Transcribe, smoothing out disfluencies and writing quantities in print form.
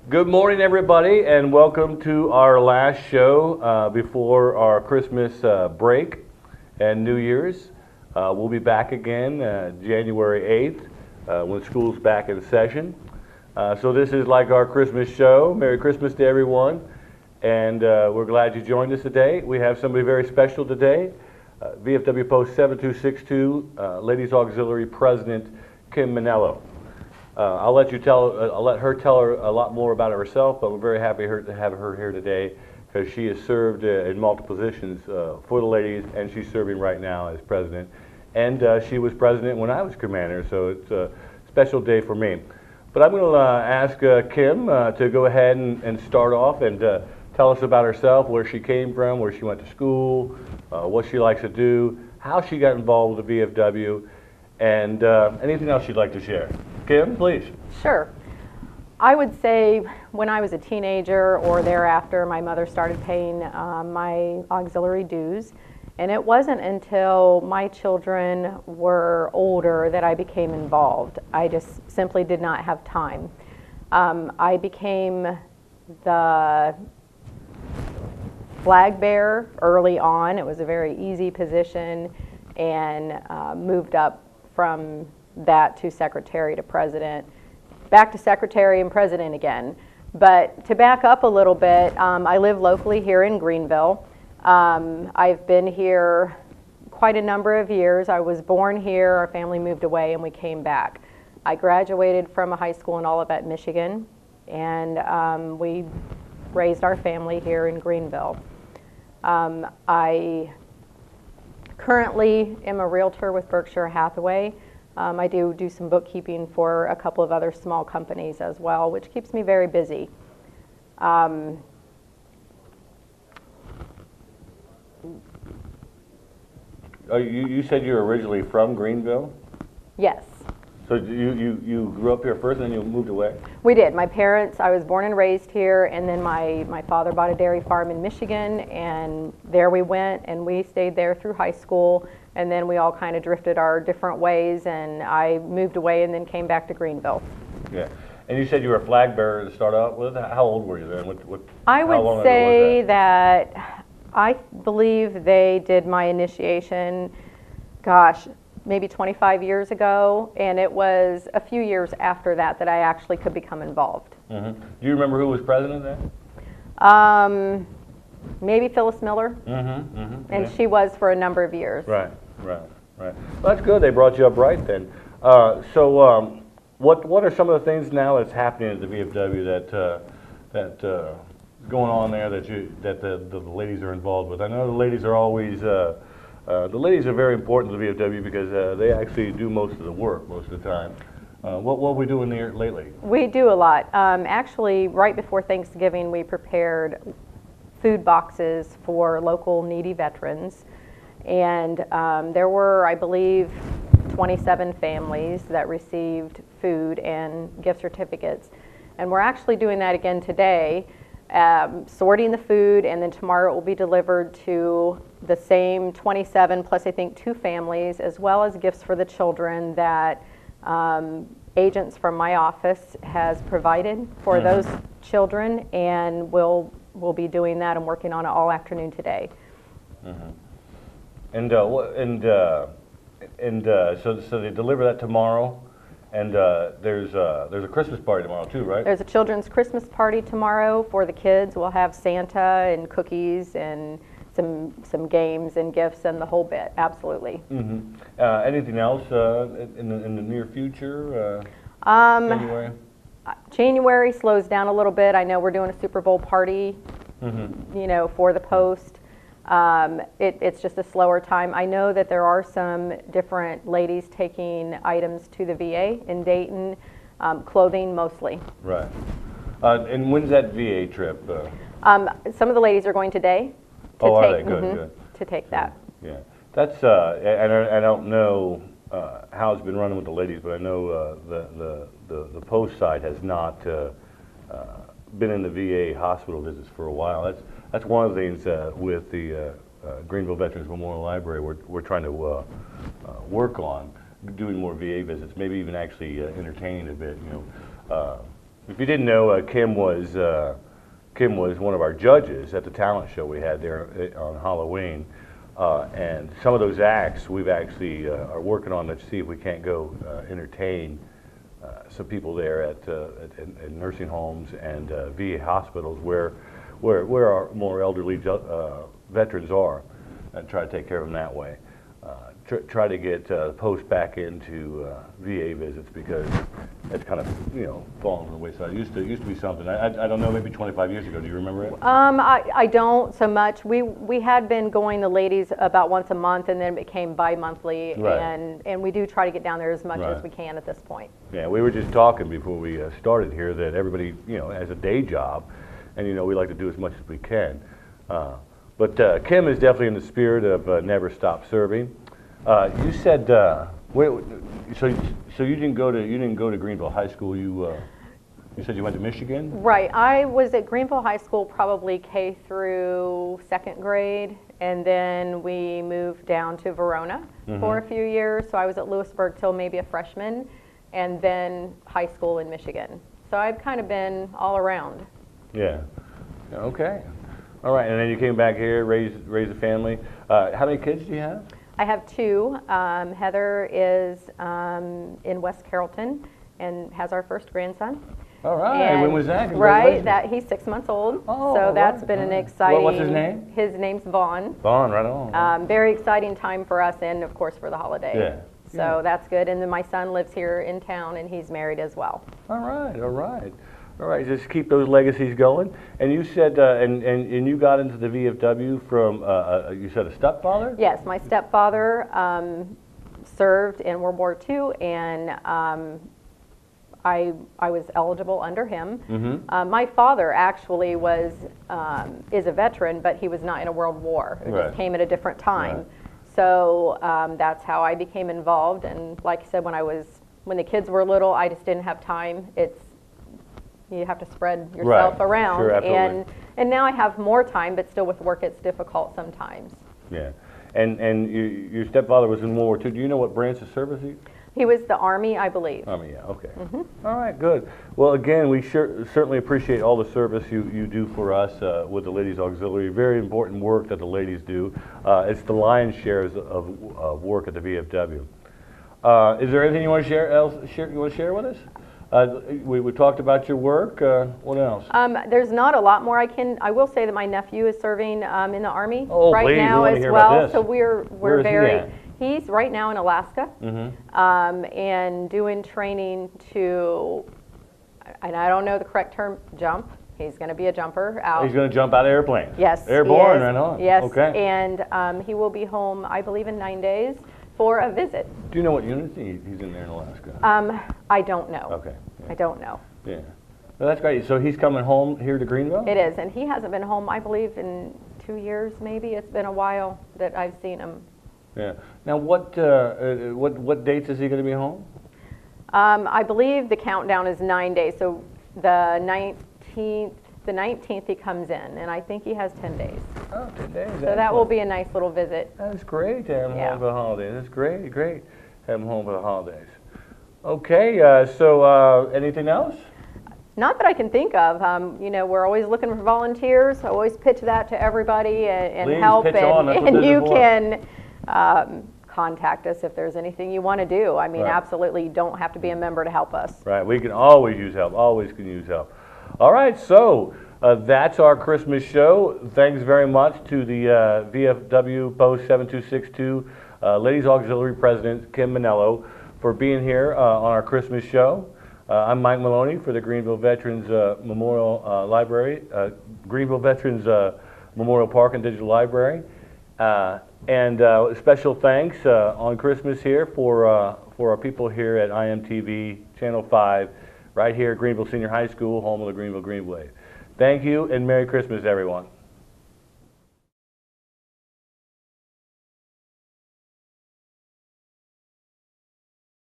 Good morning, everybody, and welcome to our last show before our Christmas break and New Year's. We'll be back again January 8th when school's back in session. So this is like our Christmas show. Merry Christmas to everyone, and we're glad you joined us today. We have somebody very special today, VFW Post 7262, Ladies Auxiliary President Kim Manalo. I'll let her tell her a lot more about herself, but we're very happy to have her here today because she has served in multiple positions for the ladies, and she's serving right now as president. And she was president when I was commander, so it's a special day for me. But I'm going to ask Kim to go ahead and start off and tell us about herself, where she came from, where she went to school, what she likes to do, how she got involved with the VFW, and anything else she'd like to share. Kim, please. Sure. I would say when I was a teenager or thereafter, my mother started paying my auxiliary dues. And it wasn't until my children were older that I became involved. I just simply did not have time. I became the flag bearer early on. It was a very easy position, and moved up from that to secretary to president, back to secretary and president again. But to back up a little bit, I live locally here in Greenville. I've been here quite a number of years. I was born here, our family moved away, and we came back. I graduated from a high school in Olivet, Michigan, and we raised our family here in Greenville. I currently am a realtor with Berkshire Hathaway. I do some bookkeeping for a couple of other small companies as well, which keeps me very busy. You said you were originally from Greenville? Yes. So you grew up here first and then you moved away? We did. My parents, I was born and raised here, and then my father bought a dairy farm in Michigan, and there we went, and we stayed there through high school, and then we all kind of drifted our different ways, and I moved away and then came back to Greenville. Yeah. And you said you were a flag bearer to start out with. How old were you then? I would say that I believe they did my initiation, gosh, maybe 25 years ago, and it was a few years after that I actually could become involved. Mm-hmm. Do you remember who was president then? Maybe Phyllis Miller, and yeah. She was for a number of years. Right. Well, that's good. They brought you up right then. So what are some of the things now that's happening at the VFW that going on there that the ladies are involved with? I know the ladies are always the ladies are very important to the VFW because they actually do most of the work most of the time. What are we doing there lately? We do a lot. Actually, right before Thanksgiving, we prepared food boxes for local needy veterans, and there were, I believe, 27 families that received food and gift certificates, and we're actually doing that again today, sorting the food, and then tomorrow it will be delivered to the same 27 plus I think 2 families, as well as gifts for the children that agents from my office has provided for those children, and we'll be doing that and working on it all afternoon today. And so they deliver that tomorrow, and there's a Christmas party tomorrow too, right? There's a children's Christmas party tomorrow for the kids. We'll have Santa and cookies and some games and gifts and the whole bit. Absolutely. Anything else in the near future? January? January slows down a little bit. I know we're doing a Super Bowl party, for the Post. It's just a slower time. I know that there are some different ladies taking items to the VA in Dayton, clothing mostly. Right. And when's that VA trip? Some of the ladies are going today. Are they? Good. To take that. Yeah. That's, I don't know how it's been running with the ladies, but I know the Post side has not been in the VA hospital visits for a while. That's one of the things with the Greenville Veterans Memorial Library we're trying to work on, doing more VA visits, maybe even actually entertaining a bit. If you didn't know, Kim was one of our judges at the talent show we had there on Halloween, and some of those acts we've actually are working on to see if we can't go entertain some people there at nursing homes and VA hospitals where our more elderly veterans are, and try to take care of them that way. Try to get post back into VA visits, because it's kind of fallen from the wayside. It used to be something. I don't know, maybe 25 years ago. Do you remember it? I don't so much. We had been going, the ladies, about once a month, and then it became bi-monthly, right. and we do try to get down there as much as we can at this point. Yeah, we were just talking before we started here that everybody has a day job, and we like to do as much as we can. But Kim is definitely in the spirit of never stop serving. You said, so you didn't go to Greenville High School. You said you went to Michigan? Right. I was at Greenville High School probably K through 2nd grade, and then we moved down to Verona for a few years. So I was at Lewisburg till maybe a freshman, and then high school in Michigan. So I've kind of been all around. Yeah. Okay. All right. And then you came back here, raised a family. How many kids do you have? I have 2. Heather is in West Carrollton and has our first grandson. All right. And when was that? Right. He's 6 months old. Oh, so that's been an exciting. What's his name? His name's Vaughn. Vaughn, right on. Very exciting time for us, and of course for the holiday. Yeah. So that's good. And then my son lives here in town, and he's married as well. All right. All right. All right, just keep those legacies going. And you said, and you got into the VFW from, you said a stepfather? Yes, my stepfather served in World War II, and I was eligible under him. My father actually is a veteran, but he was not in a world war. It just came at a different time. Right. So that's how I became involved. And like I said, when the kids were little, I just didn't have time. You have to spread yourself around. Sure, absolutely. And now I have more time, but still with work it's difficult sometimes. Yeah. And your stepfather was in World War II. Do you know what branch of service he was? The Army, I believe. Army, yeah, okay. All right, good. Well, again, we certainly appreciate all the service you do for us with the Ladies Auxiliary. Very important work that the ladies do. It's the lion's share of work at the VFW. Is there anything you want to share with us? We talked about your work. What else? There's not a lot more I will say that my nephew is serving in the Army right please, now as well. So we're very. He's right now in Alaska, and doing training to, and I don't know the correct term, jump. He's going to be a jumper out. He's going to jump out of airplanes. Yes. Airborne, right on. Yes. Okay. And he will be home, I believe, in 9 days for a visit. Do you know what unit he's in there in Alaska? I don't know. Okay. Yeah. I don't know. Yeah. Well, that's great. So he's coming home here to Greenville? It is, and he hasn't been home, I believe, in 2 years maybe. It's been a while that I've seen him. Yeah. Now, what dates is he going to be home? I believe the countdown is 9 days. So the 19th he comes in, and I think he has 10 days. Oh, 10 days. So that will be a nice little visit. That's great to have him home for the holidays. That's great, great. Have him home for the holidays. Okay, so anything else? Not that I can think of. We're always looking for volunteers. I always pitch that to everybody and Please help. Pitch on. That's what and you for. Can contact us if there's anything you want to do. I mean, absolutely, you don't have to be a member to help us. Right, we can always use help. Always can use help. All right, so that's our Christmas show. Thanks very much to the VFW Post 7262 Ladies Auxiliary President Kim Manalo for being here on our Christmas show. I'm Mike Maloney for the Greenville Veterans Memorial Library, Greenville Veterans Memorial Park and Digital Library. And special thanks on Christmas here for our people here at IMTV Channel 5, right here at Greenville Senior High School, home of the Greenville Green Wave. Thank you and Merry Christmas, everyone.